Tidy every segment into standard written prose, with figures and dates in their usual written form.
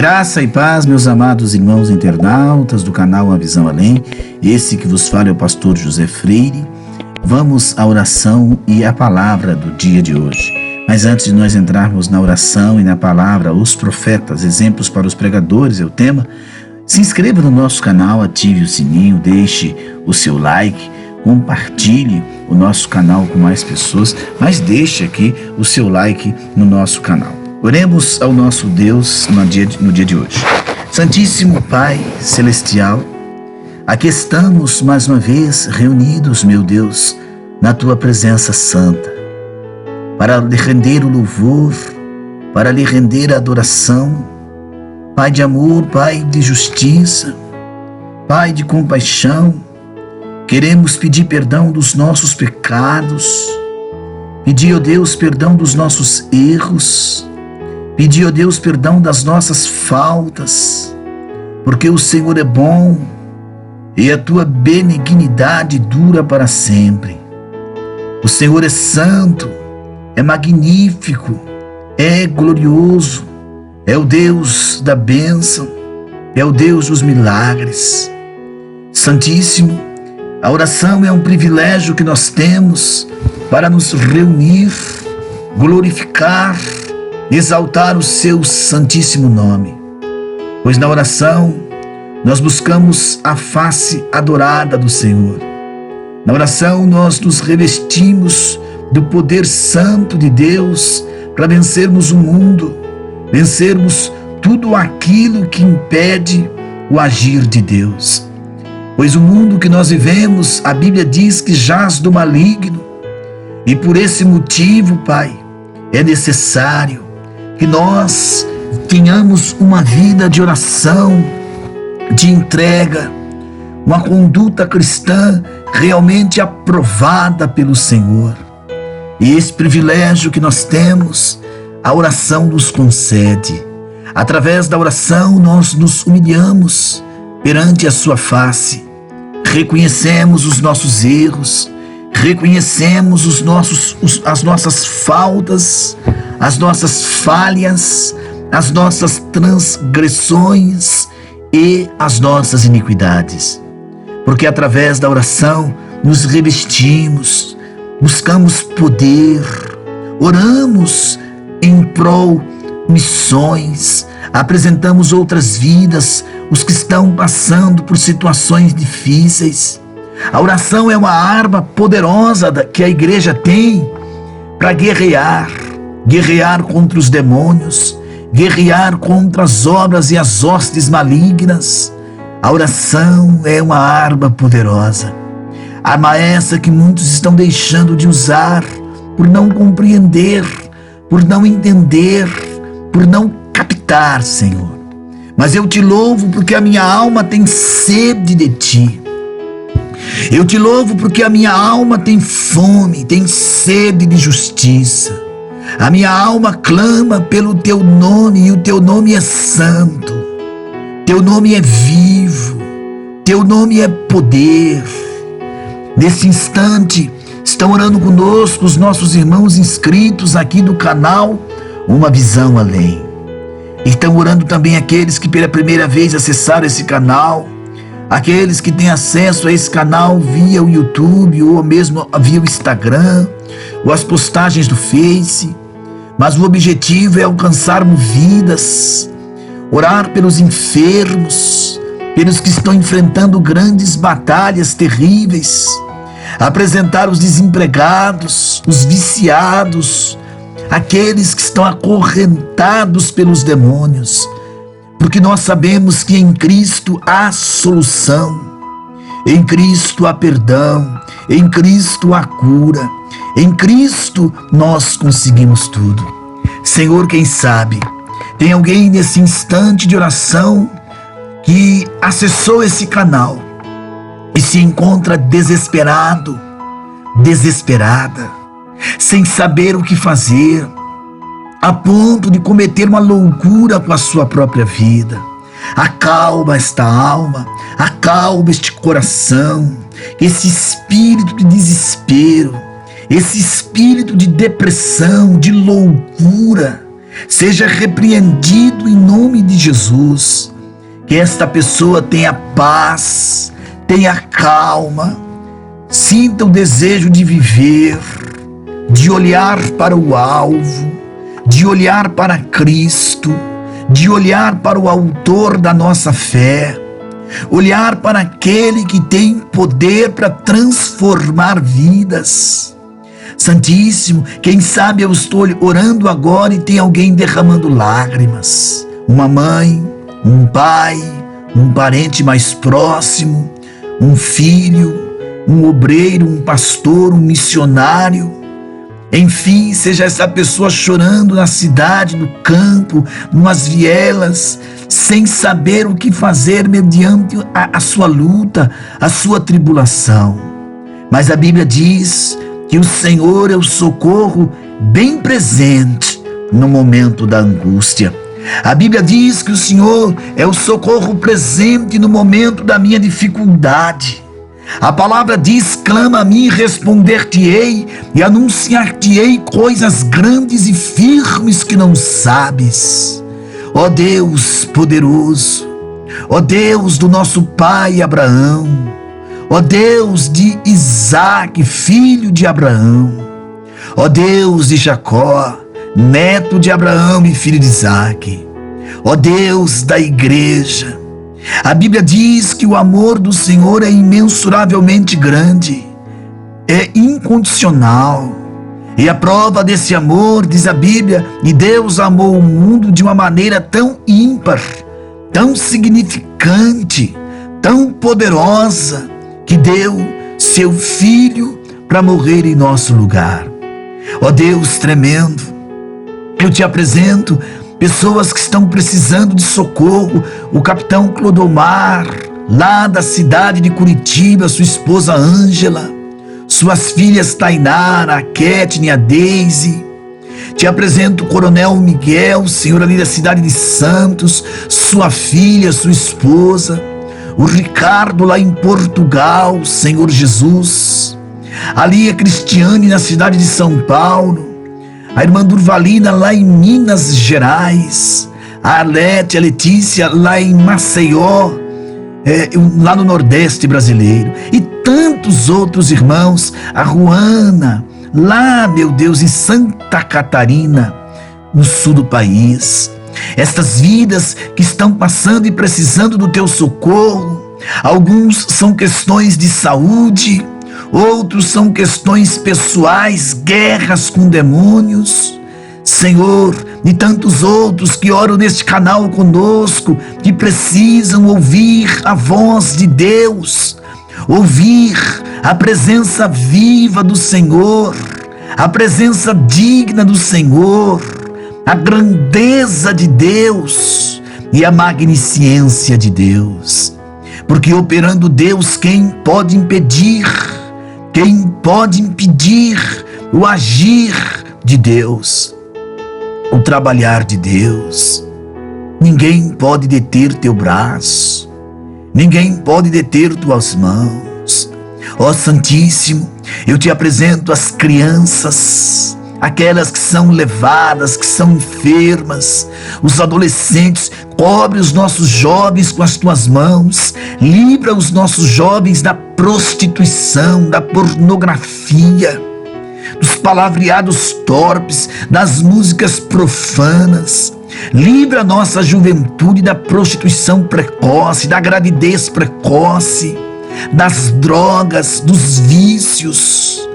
Graça e paz, meus amados irmãos internautas do canal A Visão Além. Esse que vos fala é o pastor José Freire. Vamos à oração e à palavra do dia de hoje. Mas antes de nós entrarmos na oração e na palavra, os profetas, exemplos para os pregadores é o tema. Se inscreva no nosso canal, ative o sininho, deixe o seu like, compartilhe o nosso canal com mais pessoas, mas deixe aqui o seu like no nosso canal. Oremos ao nosso Deus no dia de hoje. Santíssimo Pai Celestial, aqui estamos mais uma vez reunidos, meu Deus, na Tua presença santa, para lhe render o louvor, para lhe render a adoração. Pai de amor, Pai de justiça, Pai de compaixão, queremos pedir perdão dos nossos pecados, pedir, ó Deus, perdão dos nossos erros, pedir, ó Deus, perdão das nossas faltas, porque o Senhor é bom e a Tua benignidade dura para sempre. O Senhor é santo, é magnífico, é glorioso, é o Deus da bênção, é o Deus dos milagres. Santíssimo, a oração é um privilégio que nós temos para nos reunir, glorificar, exaltar o Seu santíssimo nome. Pois na oração nós buscamos a face adorada do Senhor. Na oração nós nos revestimos do poder santo de Deus para vencermos o mundo, vencermos tudo aquilo que impede o agir de Deus. Pois o mundo que nós vivemos, a Bíblia diz que jaz do maligno, e por esse motivo, Pai, é necessário que nós tenhamos uma vida de oração, de entrega, uma conduta cristã realmente aprovada pelo Senhor. E esse privilégio que nós temos, a oração nos concede. Através da oração nós nos humilhamos perante a Sua face, reconhecemos os nossos erros, reconhecemos as nossas faltas, as nossas falhas, as nossas transgressões e as nossas iniquidades. Porque através da oração nos revestimos, buscamos poder, oramos em prol missões, apresentamos outras vidas, os que estão passando por situações difíceis. A oração é uma arma poderosa que a igreja tem para guerrear contra os demônios, guerrear contra as obras e as hostes malignas. A oração é uma arma poderosa. Arma essa que muitos estão deixando de usar por não compreender, por não entender, por não captar, Senhor. Mas eu te louvo porque a minha alma tem sede de Ti. Eu te louvo porque a minha alma tem fome, tem sede de justiça. A minha alma clama pelo Teu nome, e o Teu nome é santo. Teu nome é vivo. Teu nome é poder. Nesse instante, estão orando conosco os nossos irmãos inscritos aqui do canal Uma Visão Além. Estão orando também aqueles que pela primeira vez acessaram esse canal, aqueles que têm acesso a esse canal via o YouTube ou mesmo via o Instagram, ou as postagens do Face. Mas o objetivo é alcançarmos vidas, orar pelos enfermos, pelos que estão enfrentando grandes batalhas terríveis, apresentar os desempregados, os viciados, aqueles que estão acorrentados pelos demônios, porque nós sabemos que em Cristo há solução, em Cristo há perdão, em Cristo há cura, em Cristo nós conseguimos tudo. Senhor, quem sabe, tem alguém nesse instante de oração que acessou esse canal e se encontra desesperado, desesperada, sem saber o que fazer, a ponto de cometer uma loucura com a sua própria vida. Acalma esta alma, acalma este coração, esse espírito de desespero, esse espírito de depressão, de loucura, seja repreendido em nome de Jesus. Que esta pessoa tenha paz, tenha calma, sinta o desejo de viver, de olhar para o alvo, de olhar para Cristo, de olhar para o autor da nossa fé, olhar para aquele que tem poder para transformar vidas. Santíssimo, quem sabe eu estou orando agora e tem alguém derramando lágrimas, uma mãe, um pai, um parente mais próximo, um filho, um obreiro, um pastor, um missionário. Enfim, seja essa pessoa chorando na cidade, no campo, numas vielas, sem saber o que fazer mediante a sua luta, a sua tribulação. Mas a Bíblia diz que o Senhor é o socorro bem presente no momento da angústia. A Bíblia diz que o Senhor é o socorro presente no momento da minha dificuldade. A palavra diz: clama a mim, responder-te-ei e anunciar-te-ei coisas grandes e firmes que não sabes. Ó Deus poderoso, ó Deus do nosso pai Abraão, ó Deus de Isaque, filho de Abraão, ó Deus de Jacó, neto de Abraão e filho de Isaque, ó Deus da igreja. A Bíblia diz que o amor do Senhor é imensuravelmente grande, é incondicional. E a prova desse amor, diz a Bíblia, e Deus amou o mundo de uma maneira tão ímpar, tão significante, tão poderosa, que deu seu Filho para morrer em nosso lugar. Ó Deus tremendo, eu te apresento pessoas que estão precisando de socorro. O capitão Clodomar, lá da cidade de Curitiba, sua esposa Ângela, suas filhas Tainara, a Ketne, a Deise. Te apresento o coronel Miguel, senhor ali da cidade de Santos, sua filha, sua esposa. O Ricardo lá em Portugal, Senhor Jesus. Ali a Cristiane na cidade de São Paulo. A irmã Durvalina lá em Minas Gerais, a Arlete, a Letícia lá em Maceió, lá no Nordeste brasileiro, e tantos outros irmãos, a Ruana, lá, meu Deus, em Santa Catarina, no sul do país. Estas vidas que estão passando e precisando do teu socorro, alguns são questões de saúde, outros são questões pessoais, guerras com demônios, Senhor, e tantos outros que oram neste canal conosco, que precisam ouvir a voz de Deus, ouvir a presença viva do Senhor, a presença digna do Senhor, a grandeza de Deus e a magnificência de Deus. Porque operando Deus, quem pode impedir? Quem pode impedir o agir de Deus, o trabalhar de Deus? Ninguém pode deter teu braço, ninguém pode deter tuas mãos. Ó Santíssimo, eu te apresento as crianças, aquelas que são levadas, que são enfermas, os adolescentes. Cobre os nossos jovens com as tuas mãos, livra os nossos jovens da prostituição, da pornografia, dos palavreados torpes, das músicas profanas. Livra a nossa juventude da prostituição precoce, da gravidez precoce, das drogas, dos vícios,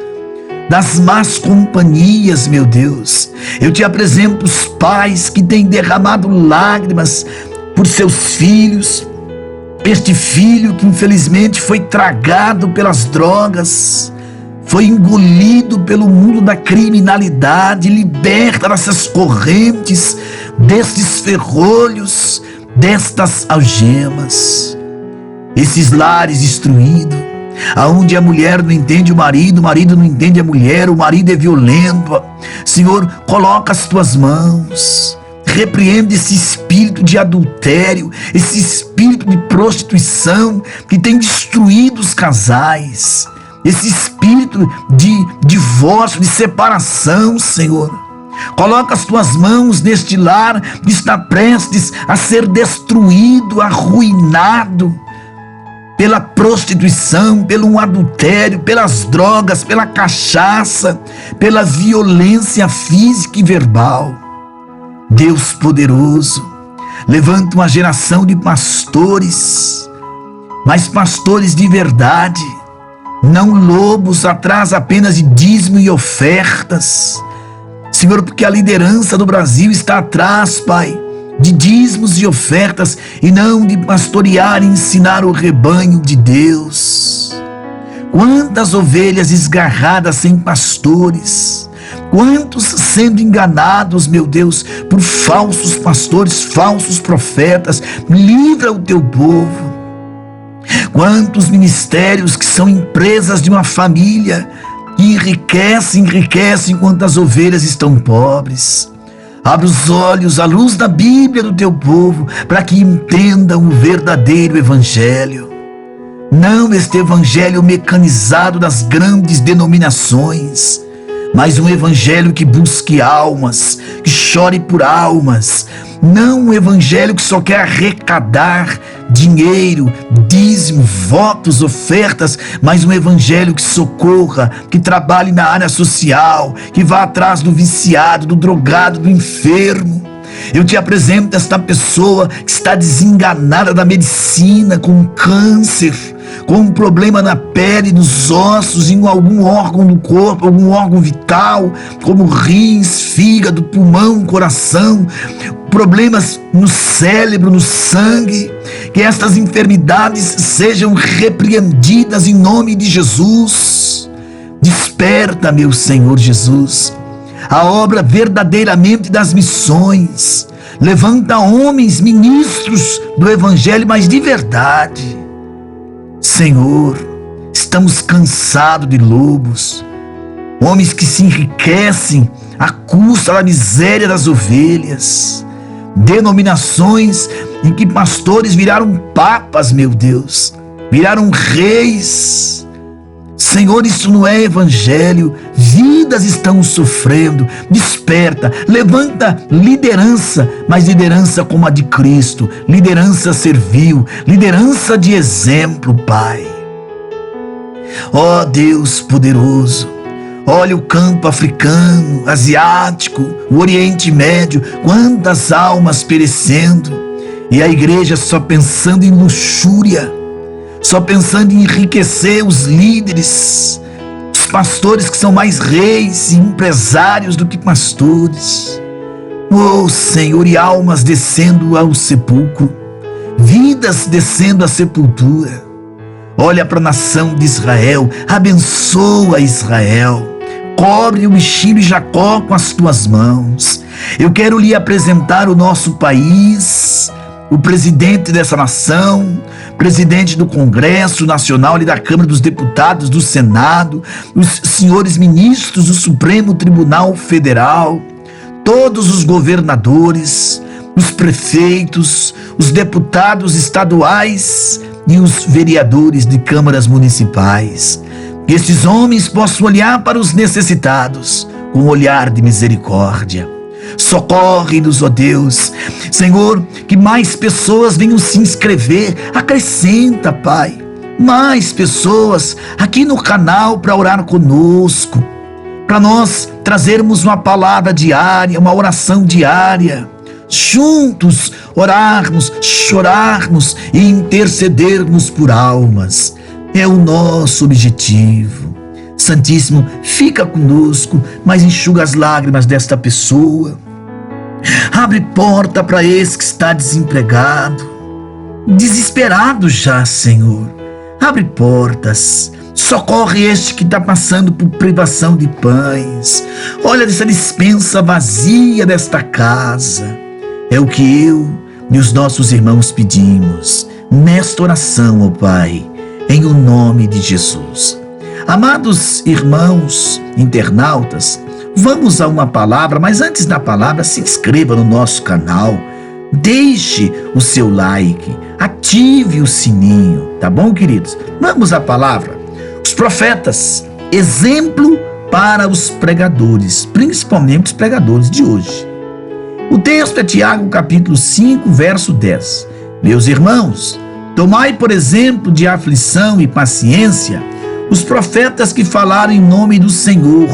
das más companhias, meu Deus. Eu te apresento os pais que têm derramado lágrimas por seus filhos, este filho que infelizmente foi tragado pelas drogas, foi engolido pelo mundo da criminalidade. Liberta dessas correntes, destes ferrolhos, destas algemas. Esses lares destruídos, aonde a mulher não entende o marido não entende a mulher, o marido é violento. Senhor, coloca as tuas mãos, repreende esse espírito de adultério, esse espírito de prostituição que tem destruído os casais, esse espírito de divórcio, de separação, Senhor. Coloca as tuas mãos neste lar que está prestes a ser destruído, arruinado pela prostituição, pelo adultério, pelas drogas, pela cachaça, pela violência física e verbal. Deus poderoso, levanta uma geração de pastores, mas pastores de verdade, não lobos atrás apenas de dízimo e ofertas. Senhor, porque a liderança do Brasil está atrás, Pai, de dízimos e ofertas, e não de pastorear e ensinar o rebanho de Deus. Quantas ovelhas esgarradas sem pastores, quantos sendo enganados, meu Deus, por falsos pastores, falsos profetas. Livra o teu povo. Quantos ministérios que são empresas de uma família, que enriquecem enquanto as ovelhas estão pobres. Abre os olhos, a luz da Bíblia do teu povo, para que entendam o verdadeiro evangelho. Não este evangelho mecanizado das grandes denominações, mas um evangelho que busque almas, que chore por almas. Não um evangelho que só quer arrecadar dinheiro, dízimo, votos, ofertas, mas um evangelho que socorra, que trabalhe na área social, que vá atrás do viciado, do drogado, do enfermo. Eu te apresento esta pessoa que está desenganada da medicina, com câncer, com um problema na pele, nos ossos, em algum órgão do corpo, algum órgão vital, como rins, fígado, pulmão, coração, problemas no cérebro, no sangue. Que estas enfermidades sejam repreendidas em nome de Jesus. Desperta, meu Senhor Jesus, a obra verdadeiramente das missões. Levanta homens, ministros do evangelho, mas de verdade. Senhor, estamos cansados de lobos, homens que se enriquecem à custa da miséria das ovelhas, denominações em que pastores viraram papas, meu Deus, viraram reis. Senhor, isso não é evangelho. Vidas estão sofrendo. Desperta, levanta liderança, mas liderança como a de Cristo, liderança servil, liderança de exemplo, Pai. Ó Deus poderoso, olha o campo africano, asiático, o Oriente Médio, quantas almas perecendo, e a igreja só pensando em luxúria, só pensando em enriquecer os líderes, os pastores que são mais reis e empresários do que pastores. Oh Senhor, e almas descendo ao sepulcro, vidas descendo à sepultura. Olha para a nação de Israel, abençoa Israel, cobre o bichinho de Jacó com as tuas mãos. Eu quero lhe apresentar o nosso país, o presidente dessa nação, presidente do Congresso Nacional e da Câmara dos Deputados, do Senado, os senhores ministros do Supremo Tribunal Federal, todos os governadores, os prefeitos, os deputados estaduais e os vereadores de câmaras municipais. Que esses homens possam olhar para os necessitados com um olhar de misericórdia. Socorre-nos, ó Deus. Senhor, que mais pessoas venham se inscrever. Acrescenta, Pai, mais pessoas aqui no canal para orar conosco, para nós trazermos uma palavra diária, uma oração diária, juntos orarmos, chorarmos e intercedermos por almas. É o nosso objetivo. Santíssimo, fica conosco, mas enxuga as lágrimas desta pessoa. Abre porta para esse que está desempregado, desesperado já, Senhor. Abre portas, socorre este que está passando por privação de pães. Olha essa despensa vazia desta casa. É o que eu e os nossos irmãos pedimos nesta oração, ó Pai, em o nome de Jesus. Amados irmãos internautas, vamos a uma palavra, mas antes da palavra, se inscreva no nosso canal, deixe o seu like, ative o sininho, tá bom, queridos? Vamos à palavra. Os profetas, exemplo para os pregadores, principalmente os pregadores de hoje. O texto é Tiago capítulo 5, verso 10. Meus irmãos, tomai por exemplo de aflição e paciência os profetas que falaram em nome do Senhor.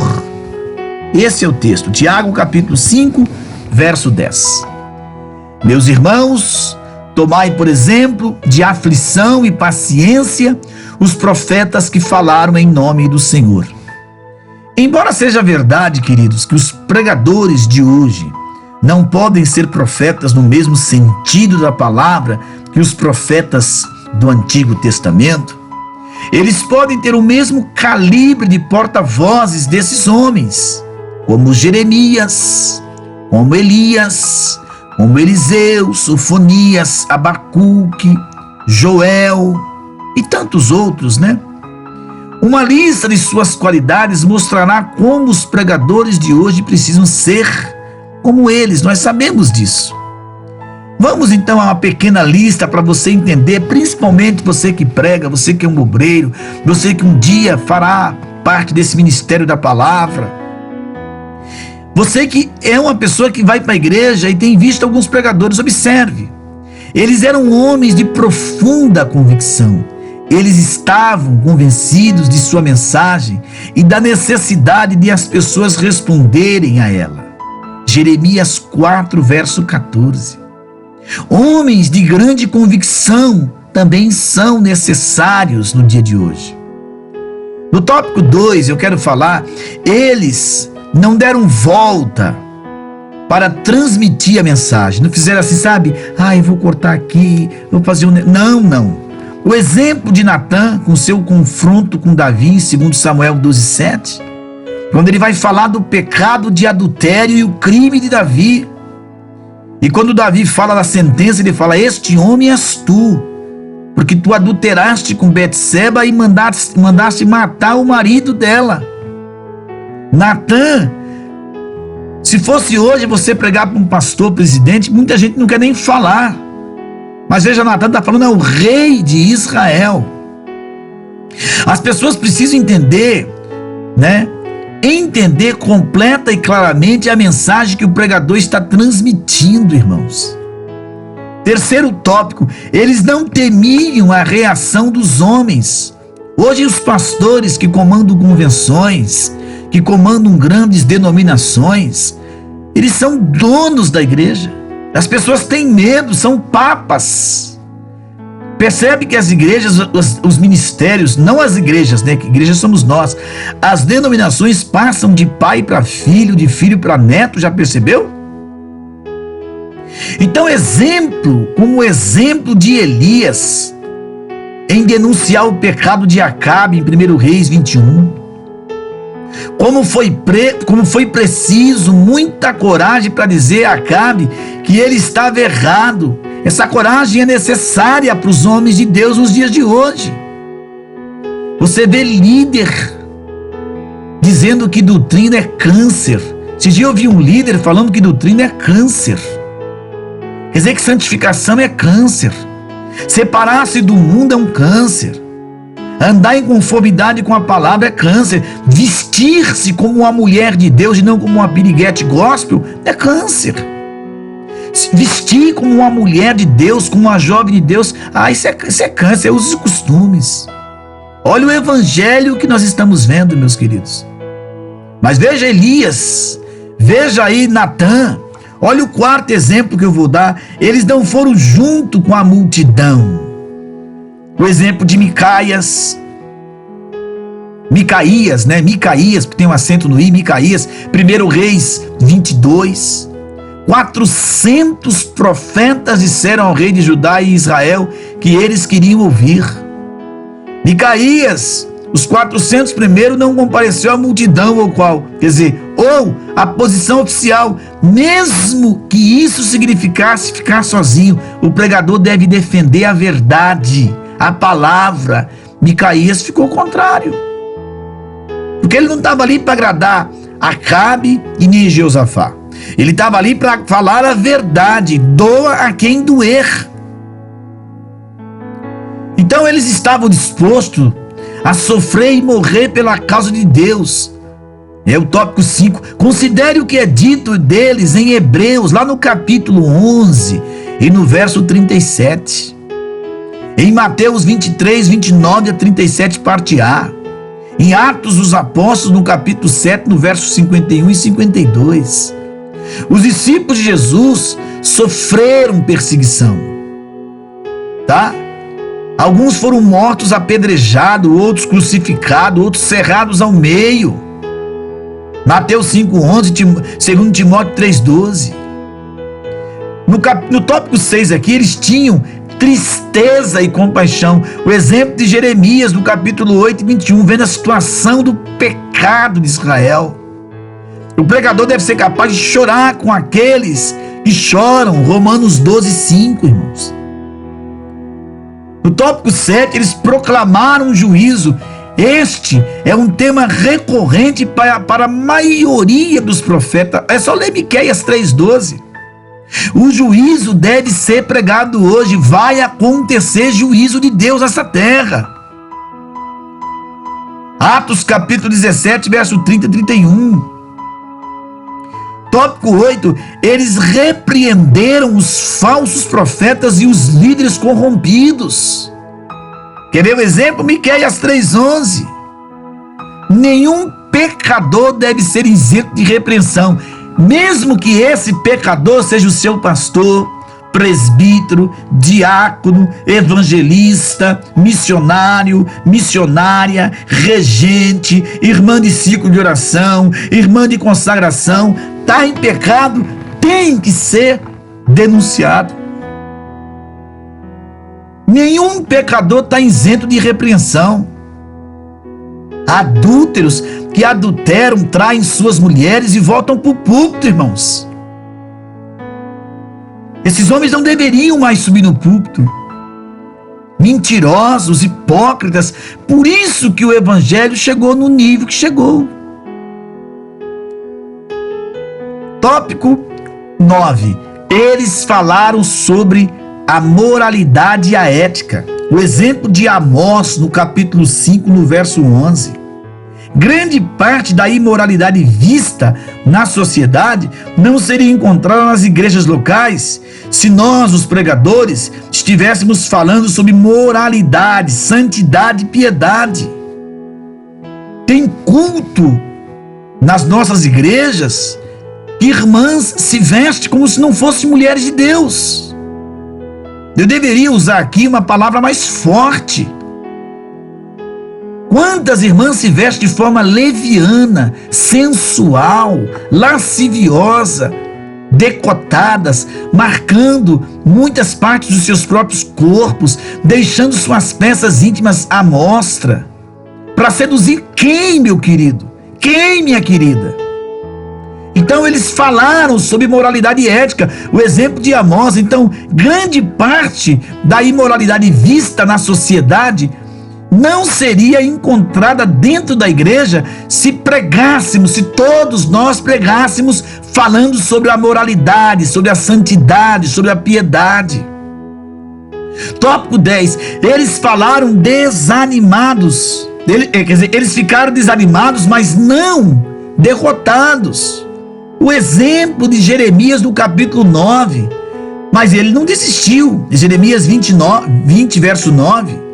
Esse é o texto, Tiago capítulo 5, verso 10. Meus irmãos, tomai por exemplo de aflição e paciência os profetas que falaram em nome do Senhor. Embora seja verdade, queridos, que os pregadores de hoje não podem ser profetas no mesmo sentido da palavra que os profetas do Antigo Testamento, eles podem ter o mesmo calibre de porta-vozes desses homens, como Jeremias, como Elias, como Eliseu, Sofonias, Abacuque, Joel e tantos outros, né? Uma lista de suas qualidades mostrará como os pregadores de hoje precisam ser como eles, nós sabemos disso. Vamos então a uma pequena lista para você entender, principalmente você que prega, você que é um obreiro, você que um dia fará parte desse ministério da palavra. Você que é uma pessoa que vai para a igreja e tem visto alguns pregadores, observe. Eles eram homens de profunda convicção. Eles estavam convencidos de sua mensagem e da necessidade de as pessoas responderem a ela. Jeremias 4, verso 14. Homens de grande convicção também são necessários no dia de hoje. No tópico 2, eu quero falar, eles não deram volta para transmitir a mensagem. Não fizeram assim, sabe? Eu vou cortar aqui, vou fazer um... Não. O exemplo de Natã com seu confronto com Davi, em 2 Samuel 12:7, quando ele vai falar do pecado de adultério e o crime de Davi. E quando Davi fala da sentença, ele fala: este homem és tu, porque tu adulteraste com Betseba e mandaste matar o marido dela. Natã, se fosse hoje você pregar para um pastor, presidente, muita gente não quer nem falar. Mas veja, Natã está falando, é o rei de Israel. As pessoas precisam entender, né? Entender completa e claramente a mensagem que o pregador está transmitindo, irmãos. Terceiro tópico, eles não temiam a reação dos homens. Hoje os pastores que comandam convenções, que comandam grandes denominações, eles são donos da igreja. As pessoas têm medo, são papas. Percebe que as igrejas, os ministérios, não as igrejas, né? Que igrejas somos nós. As denominações passam de pai para filho, de filho para neto, já percebeu? Então, como o exemplo de Elias, em denunciar o pecado de Acabe, em 1 Reis 21. Como foi preciso muita coragem para dizer a Acabe que ele estava errado. Essa coragem é necessária para os homens de Deus nos dias de hoje. Você vê líder dizendo que doutrina é câncer. Esse dia eu vi um líder falando que doutrina é câncer. Quer dizer que santificação é câncer. Separar-se do mundo é um câncer. Andar em conformidade com a palavra é câncer. Vestir-se como uma mulher de Deus e não como uma piriguete gospel é câncer. Vestir como uma mulher de Deus, como uma jovem de Deus, isso é câncer, é os costumes. Olha o evangelho que nós estamos vendo, meus queridos. Mas veja Elias, veja aí Natã. Olha o quarto exemplo que eu vou dar. Eles não foram junto com a multidão. O exemplo de Micaías, porque tem um acento no i, Micaías, 1 Reis 22. 400 profetas disseram ao rei de Judá e Israel que eles queriam ouvir. Micaías, os 400 primeiro não compareceu à multidão, ou a posição oficial, mesmo que isso significasse ficar sozinho. O pregador deve defender a verdade, a palavra. Micaías ficou contrário, porque ele não estava ali para agradar Acabe e nem Jeosafá. Ele estava ali para falar a verdade, doa a quem doer. Então eles estavam dispostos a sofrer e morrer pela causa de Deus. É o tópico 5. Considere o que é dito deles em Hebreus, lá no capítulo 11 e no verso 37. Em Mateus 23, 29 a 37, parte A. Em Atos dos Apóstolos, no capítulo 7, no verso 51 e 52. Os discípulos de Jesus sofreram perseguição, tá? Alguns foram mortos apedrejados, outros crucificados, outros cerrados ao meio. Mateus 5:11, 2 Timóteo 3:12. No tópico 6 aqui, eles tinham tristeza e compaixão. O exemplo de Jeremias, no capítulo 8 e 21, vendo a situação do pecado de Israel. O pregador deve ser capaz de chorar com aqueles que choram. Romanos 12:5, irmãos. No tópico 7, eles proclamaram juízo. Este é um tema recorrente para a maioria dos profetas. É só ler Miqueias 3:12. O juízo deve ser pregado hoje. Vai acontecer juízo de Deus nessa terra. Atos capítulo 17, verso 30 e 31. Tópico 8. Eles repreenderam os falsos profetas e os líderes corrompidos. Quer ver o exemplo? Miqueias 3:11. Nenhum pecador deve ser isento de repreensão, mesmo que esse pecador seja o seu pastor, presbítero, diácono, evangelista, missionário, missionária, regente, irmã de ciclo de oração, irmã de consagração. Está em pecado, tem que ser denunciado. Nenhum pecador está isento de repreensão. Adúlteros que adulteram, traem suas mulheres e voltam para o púlpito, irmãos. Esses homens não deveriam mais subir no púlpito. Mentirosos, hipócritas. Por isso que o evangelho chegou no nível que chegou. Tópico 9. Eles falaram sobre a moralidade e a ética. O exemplo de Amós, no capítulo 5, no verso 11. Grande parte da imoralidade vista na sociedade não seria encontrada nas igrejas locais se nós, os pregadores, estivéssemos falando sobre moralidade, santidade e piedade. Tem culto nas nossas igrejas que irmãs se vestem como se não fossem mulheres de Deus. Eu deveria usar aqui uma palavra mais forte. Quantas irmãs se vestem de forma leviana, sensual, lasciviosa, decotadas, marcando muitas partes dos seus próprios corpos, deixando suas peças íntimas à mostra, para seduzir quem, meu querido? Quem, minha querida? Então eles falaram sobre moralidade e ética, o exemplo de Amós. Então, grande parte da imoralidade vista na sociedade não seria encontrada dentro da igreja se pregássemos, se todos nós pregássemos falando sobre a moralidade, sobre a santidade, sobre a piedade. Tópico 10. Eles falaram desanimados. Quer dizer, eles ficaram desanimados, mas não derrotados. O exemplo de Jeremias no capítulo 9. Mas ele não desistiu. Jeremias 20, verso 9.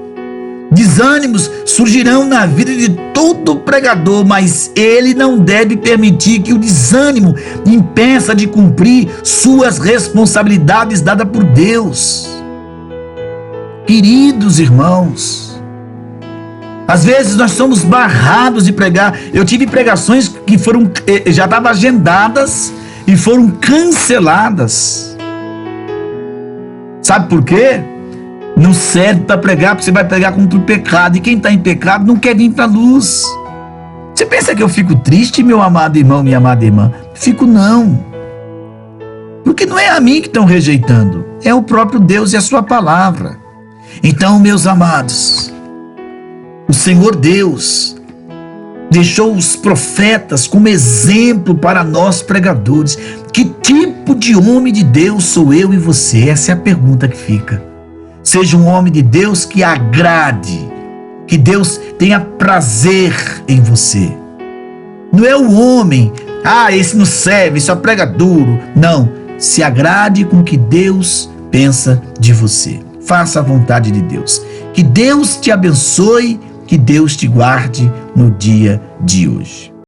Desânimos surgirão na vida de todo pregador, mas ele não deve permitir que o desânimo impeça de cumprir suas responsabilidades dadas por Deus. Queridos irmãos, às vezes nós somos barrados de pregar. Eu tive pregações que já estavam agendadas e foram canceladas. Sabe por quê? Não serve para pregar, porque você vai pregar contra o pecado. E quem está em pecado não quer vir para a luz. Você pensa que eu fico triste, meu amado irmão, minha amada irmã? Fico não. Porque não é a mim que estão rejeitando. É o próprio Deus e a sua palavra. Então, meus amados, o Senhor Deus deixou os profetas como exemplo para nós pregadores. Que tipo de homem de Deus sou eu e você? Essa é a pergunta que fica. Seja um homem de Deus que agrade, que Deus tenha prazer em você. Não é o homem. Ah, esse não serve, só prega duro. Não. Se agrade com o que Deus pensa de você. Faça a vontade de Deus. Que Deus te abençoe, que Deus te guarde no dia de hoje.